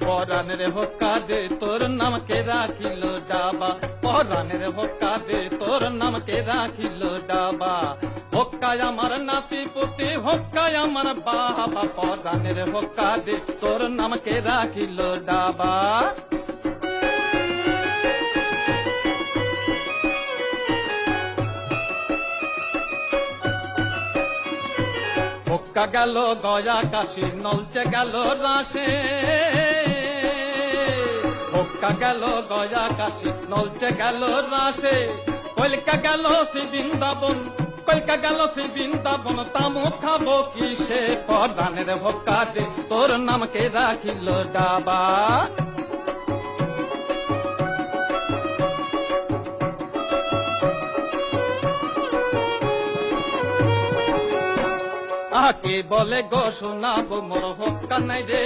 পরাণের হোক্কা দে তোর নাম কে রাখিল ডাবা, পরাণের হোক্কা দে তোর নাম কে রাখিল ডাবা। হোক্কায় আমার নাতি পুতি, হোক্কায় আমার বাবা, পরাণের হোক্কা দে তোর নাম কে রাখিল ডাবা। হোক্কা গেল গয়া কাশি, নলচে গেল রাশে। হোক্কা গেল গয়া কাশি, নলচে গেল রাশে। কলকা গেল শ্রী বৃন্দাবন, কলকা গেল শ্রী বৃন্দাবন, তামু খাবো কিসে। পরাণের হোক্কা দে তোর নাম কে রাখিল ডাবা। আকে বলে গো শোনাবো মোর হোক্কা নাই রে